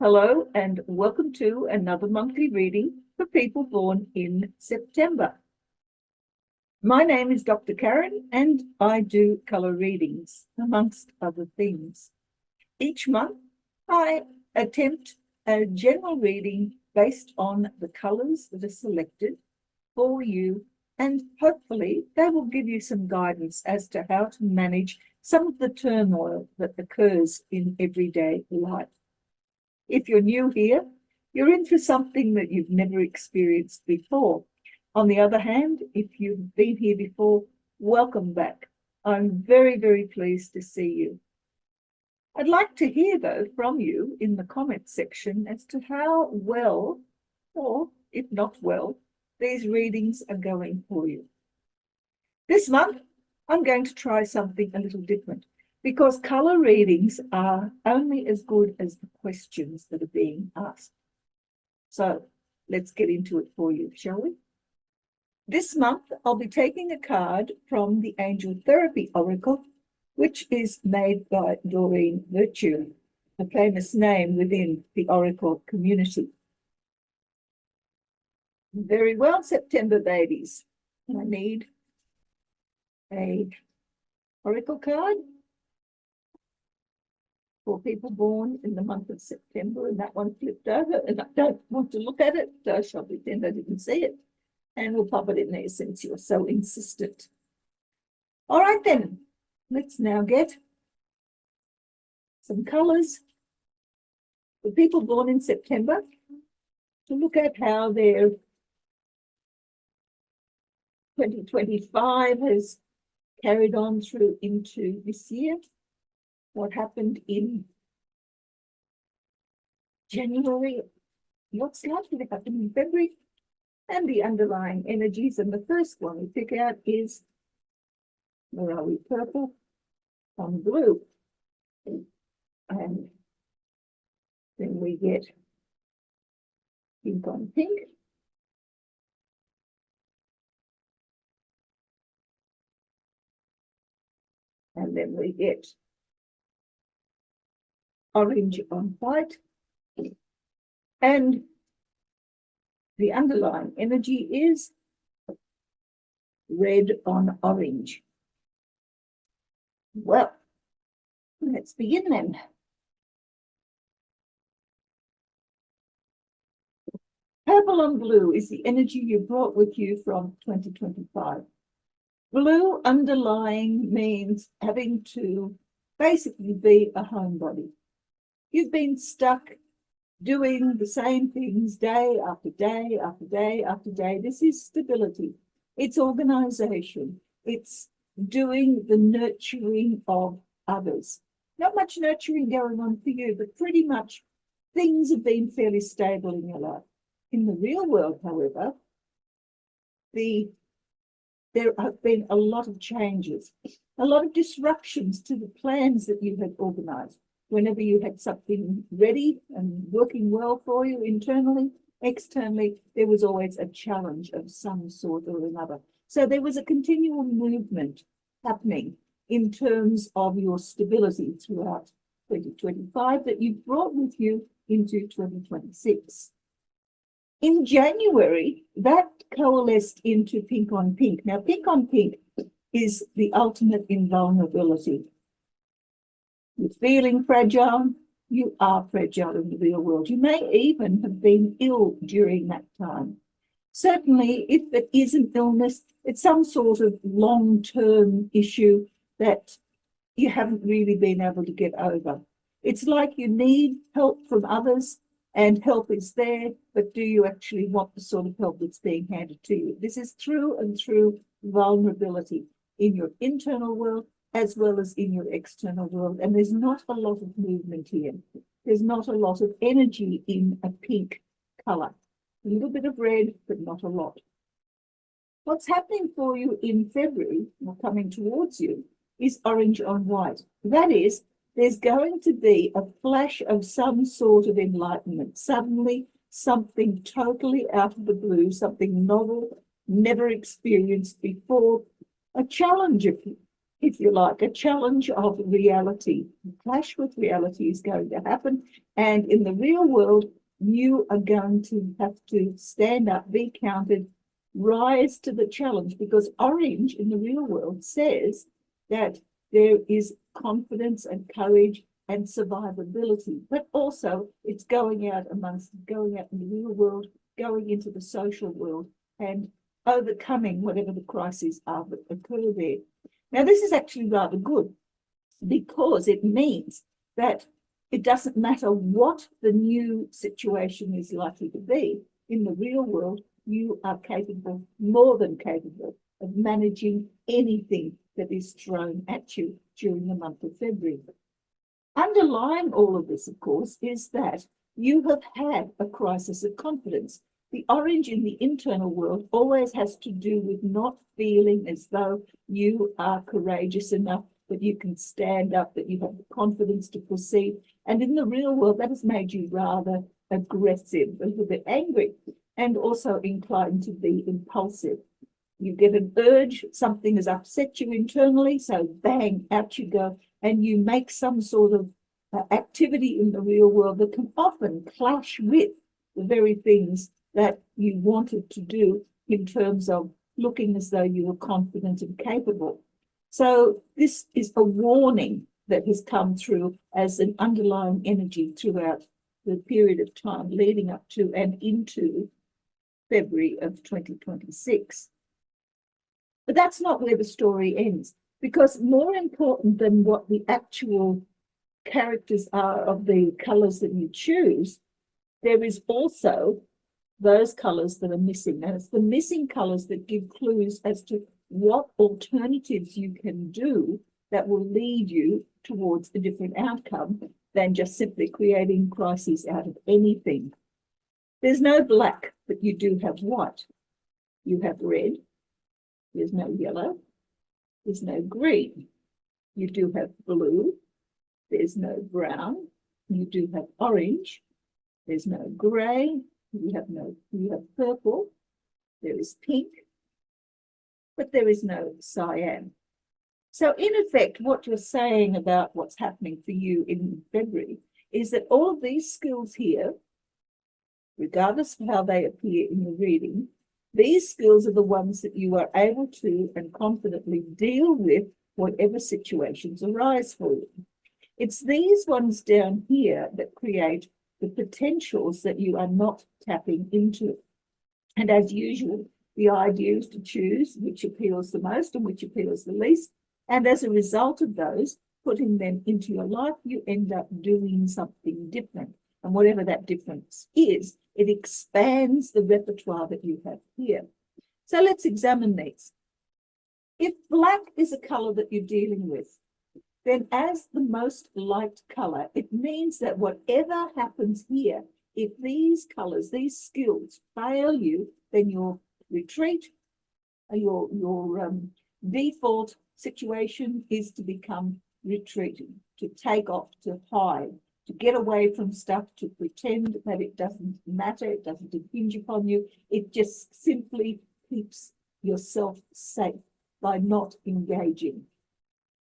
Hello and welcome to another monthly reading for people born in September. My name is Dr. Karen and I do colour readings, amongst other things. Each month I attempt a general reading based on the colours that are selected for you, and hopefully they will give you some guidance as to how to manage some of the turmoil that occurs in everyday life. If you're new here, you're in for something that you've never experienced before. On the other hand, if you've been here before, welcome back. I'm very, very pleased to see you. I'd like to hear, though, from you in the comment section as to how well, or if not well, these readings are going for you. This month, I'm going to try something a little different, because colour readings are only as good as the questions that are being asked. So let's get into it for you, shall we? This month, I'll be taking a card from the Angel Therapy Oracle, which is made by Doreen Virtue, a famous name within the Oracle community. Very well, September babies. I need a Oracle card for people born in the month of September, and that one flipped over, and I don't want to look at it, so I shall pretend I didn't see it, and we'll pop it in there since you're so insistent. All right then, let's now get some colours for people born in September to look at how their 2025 has carried on through into this year. What happened in January, what's likely to happen in February, and the underlying energies. And the first one we pick out is, where are we, purple on blue. And then we get pink on pink. And then we get orange on white, and the underlying energy is red on orange. Well, let's begin then. Purple on blue is the energy you brought with you from 2025. Blue underlying means having to basically be a homebody. You've been stuck doing the same things day after day after day after day. This is stability. It's organization. It's doing the nurturing of others. Not much nurturing going on for you, but pretty much things have been fairly stable in your life. In the real world, however, there have been a lot of changes, a lot of disruptions to the plans that you had organized. Whenever you had something ready and working well for you internally, externally, there was always a challenge of some sort or another. So there was a continual movement happening in terms of your stability throughout 2025 that you brought with you into 2026. In January, that coalesced into pink on pink. Now, pink on pink is the ultimate invulnerability. You're feeling fragile. You are fragile in the real world. You may even have been ill during that time. Certainly, if it is an illness, it's some sort of long-term issue that you haven't really been able to get over. It's like you need help from others, and help is there, but do you actually want the sort of help that's being handed to you? This is through and through vulnerability in your internal world as well as in your external world. And there's not a lot of movement here. There's not a lot of energy in a pink color. A little bit of red, but not a lot. What's happening for you in February, or coming towards you, is orange on white. That is, there's going to be a flash of some sort of enlightenment. Suddenly, something totally out of the blue, something novel, never experienced before, a challenge if you like, a challenge of reality. A clash with reality is going to happen. And in the real world, you are going to have to stand up, be counted, rise to the challenge, because orange in the real world says that there is confidence and courage and survivability, but also it's going out in the real world, going into the social world and overcoming whatever the crises are that occur there. Now, this is actually rather good because it means that it doesn't matter what the new situation is likely to be. In the real world, you are capable, more than capable, of managing anything that is thrown at you during the month of February. Underlying all of this, of course, is that you have had a crisis of confidence. The orange in the internal world always has to do with not feeling as though you are courageous enough, that you can stand up, that you have the confidence to proceed. And in the real world, that has made you rather aggressive, a little bit angry, and also inclined to be impulsive. You get an urge, something has upset you internally, so bang, out you go, and you make some sort of activity in the real world that can often clash with the very things that you wanted to do in terms of looking as though you were confident and capable. So this is a warning that has come through as an underlying energy throughout the period of time leading up to and into February of 2026. But that's not where the story ends, because more important than what the actual characters are of the colours that you choose, there is also those colours that are missing. And it's the missing colours that give clues as to what alternatives you can do that will lead you towards a different outcome than just simply creating crises out of anything. There's no black, but you do have white. You have red. There's no yellow. There's no green. You do have blue. There's no brown. You do have orange. There's no grey. You have purple. There is pink, but there is no cyan. So in effect, what you're saying about what's happening for you in February is that all of these skills here, regardless of how they appear in the reading, these skills are the ones that you are able to and confidently deal with whatever situations arise for you. It's these ones down here that create the potentials that you are not tapping into. And as usual, the idea is to choose which appeals the most and which appeals the least. And as a result of those, putting them into your life, you end up doing something different. And whatever that difference is, it expands the repertoire that you have here. So let's examine these. If black is a color that you're dealing with, then as the most liked color, it means that whatever happens here, if these colors, these skills fail you, then your retreat, your default situation is to become retreating, to take off, to hide, to get away from stuff, to pretend that it doesn't matter, it doesn't impinge upon you. It just simply keeps yourself safe by not engaging.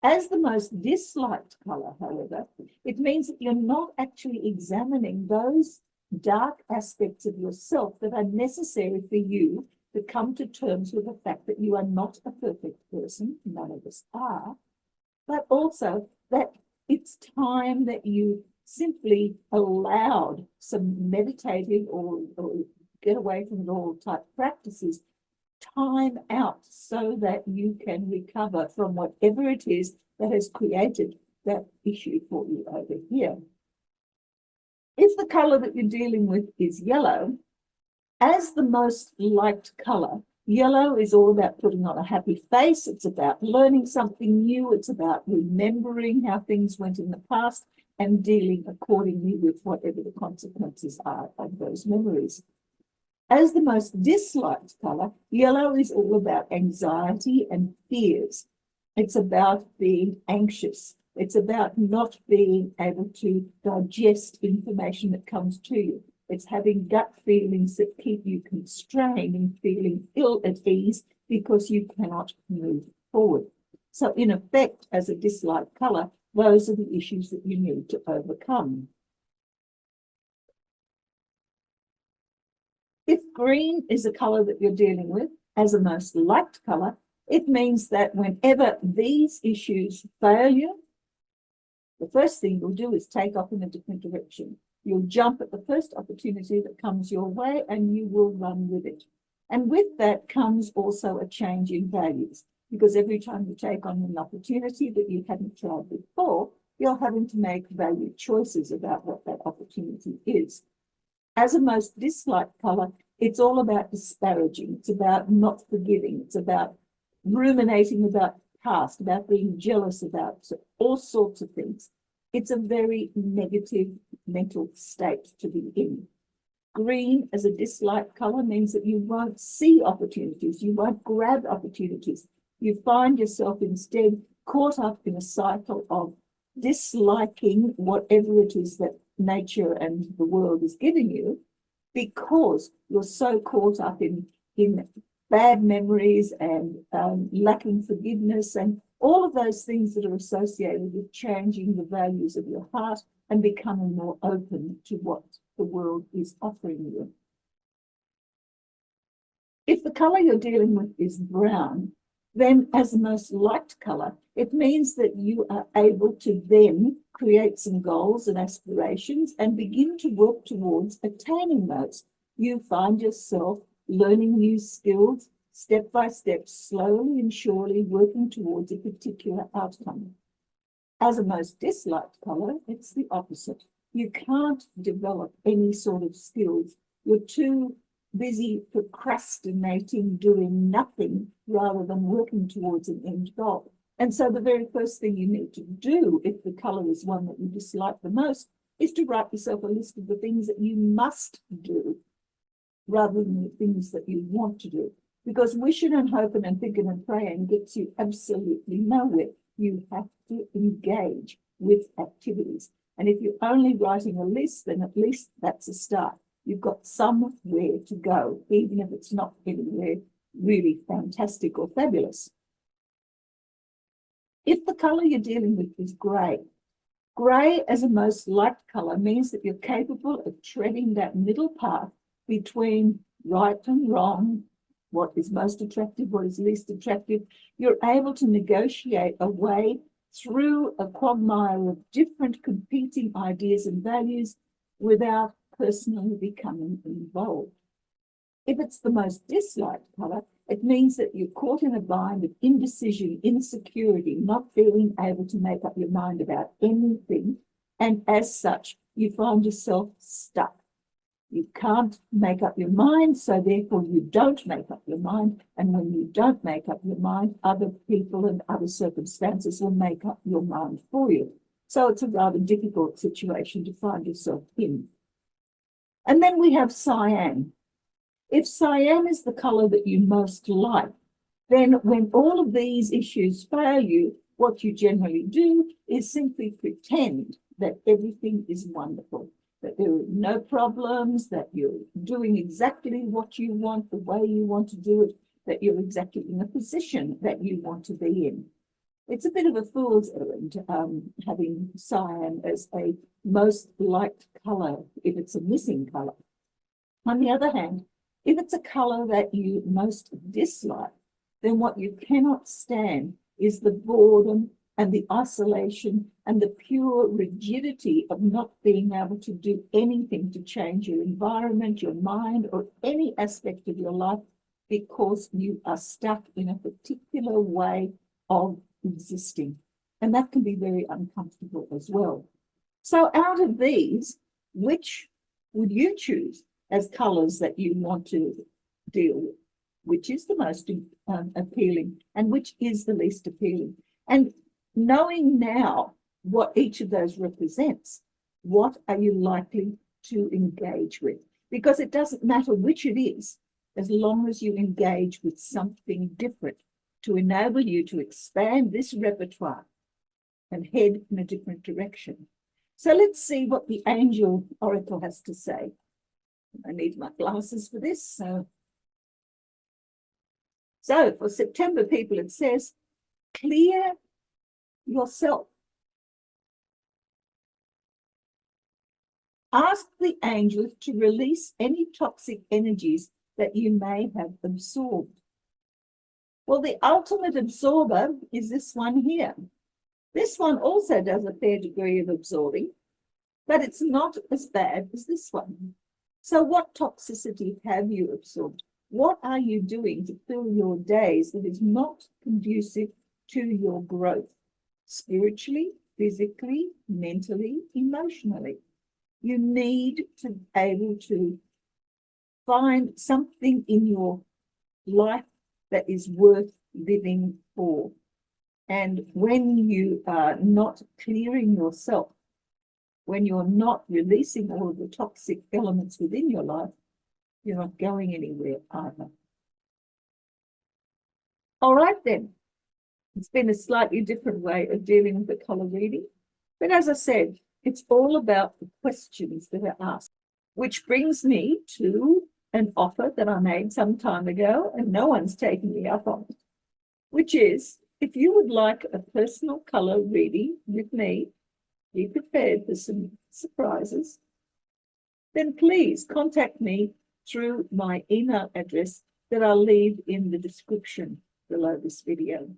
As the most disliked color, however, it means that you're not actually examining those dark aspects of yourself that are necessary for you to come to terms with the fact that you are not a perfect person, none of us are, but also that it's time that you simply allowed some meditative or get away from it all type practices, time out so that you can recover from whatever it is that has created that issue for you over here. If the color that you're dealing with is yellow, as the most liked color, yellow is all about putting on a happy face. It's about learning something new. It's about remembering how things went in the past and dealing accordingly with whatever the consequences are of those memories. As the most disliked color, yellow is all about anxiety and fears. It's about being anxious. It's about not being able to digest information that comes to you. It's having gut feelings that keep you constrained and feeling ill at ease because you cannot move forward. So in effect, as a disliked color, those are the issues that you need to overcome. If green is a color that you're dealing with as a most liked color, it means that whenever these issues fail you, the first thing you'll do is take off in a different direction. You'll jump at the first opportunity that comes your way and you will run with it. And with that comes also a change in values, because every time you take on an opportunity that you hadn't tried before, you're having to make value choices about what that opportunity is. As a most disliked color, it's all about disparaging. It's about not forgiving. It's about ruminating about the past, about being jealous about all sorts of things. It's a very negative mental state to be in. Green as a disliked color means that you won't see opportunities. You won't grab opportunities. You find yourself instead caught up in a cycle of disliking whatever it is that nature and the world is giving you, because you're so caught up in bad memories and lacking forgiveness and all of those things that are associated with changing the values of your heart and becoming more open to what the world is offering you. If the color you're dealing with is brown, then as the most liked color, it means that you are able to then create some goals and aspirations and begin to work towards attaining those. You find yourself learning new skills, step by step, slowly and surely working towards a particular outcome. As a most disliked color, it's the opposite. You can't develop any sort of skills. You're too busy procrastinating, doing nothing rather than working towards an end goal. And so the very first thing you need to do, if the color is one that you dislike the most, is to write yourself a list of the things that you must do rather than the things that you want to do. Because wishing and hoping and thinking and praying gets you absolutely nowhere. You have to engage with activities. And if you're only writing a list, then at least that's a start. You've got somewhere to go, even if it's not anywhere really fantastic or fabulous. If the color you're dealing with is gray, gray as a most liked color means that you're capable of treading that middle path between right and wrong, what is most attractive, what is least attractive. You're able to negotiate a way through a quagmire of different competing ideas and values without personally becoming involved. If it's the most disliked color, it means that you're caught in a bind of indecision, insecurity, not feeling able to make up your mind about anything. And as such, you find yourself stuck. You can't make up your mind, so therefore you don't make up your mind. And when you don't make up your mind, other people and other circumstances will make up your mind for you. So it's a rather difficult situation to find yourself in. And then we have cyan. If cyan is the color that you most like, then when all of these issues fail you, what you generally do is simply pretend that everything is wonderful, that there are no problems, that you're doing exactly what you want, the way you want to do it, that you're exactly in the position that you want to be in. It's a bit of a fool's errand having cyan as a most liked color if it's a missing color. On the other hand, if it's a color that you most dislike, then what you cannot stand is the boredom and the isolation and the pure rigidity of not being able to do anything to change your environment, your mind, or any aspect of your life because you are stuck in a particular way of existing. And that can be very uncomfortable as well. So out of these, which would you choose as colors that you want to deal with? Which is the most appealing and which is the least appealing? And knowing now what each of those represents, what are you likely to engage with? Because it doesn't matter which it is, as long as you engage with something different to enable you to expand this repertoire and head in a different direction. So let's see what the angel oracle has to say. I need my glasses for this. So for September, people, it says, clear yourself. Ask the angels to release any toxic energies that you may have absorbed. Well, the ultimate absorber is this one here. This one also does a fair degree of absorbing, but it's not as bad as this one. So what toxicity have you absorbed? What are you doing to fill your days that is not conducive to your growth, spiritually, physically, mentally, emotionally? You need to be able to find something in your life that is worth living for. And when you are not clearing yourself, when you're not releasing all of the toxic elements within your life, you're not going anywhere either. All right, then. It's been a slightly different way of dealing with the color reading. But as I said, it's all about the questions that are asked, which brings me to an offer that I made some time ago, and no one's taken me up on it, which is, if you would like a personal color reading with me, be prepared for some surprises, then please contact me through my email address that I'll leave in the description below this video.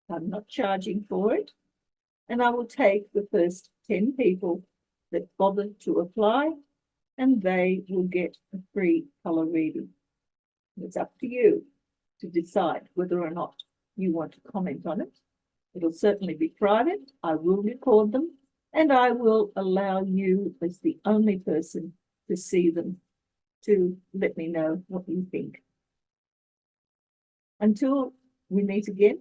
I'm not charging for it, and I will take the first 10 people that bother to apply, and they will get a free color reading. It's up to you to decide whether or not you want to comment on it. It'll certainly be private. I will record them, and I will allow you, as the only person to see them, to let me know what you think. Until we meet again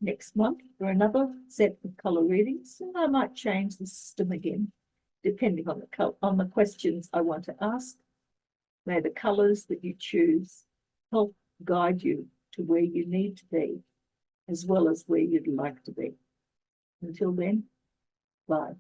next month for another set of color readings, and I might change the system again, depending on the questions I want to ask. May the colors that you choose help guide you to where you need to be, as well as where you'd like to be. Until then, bye.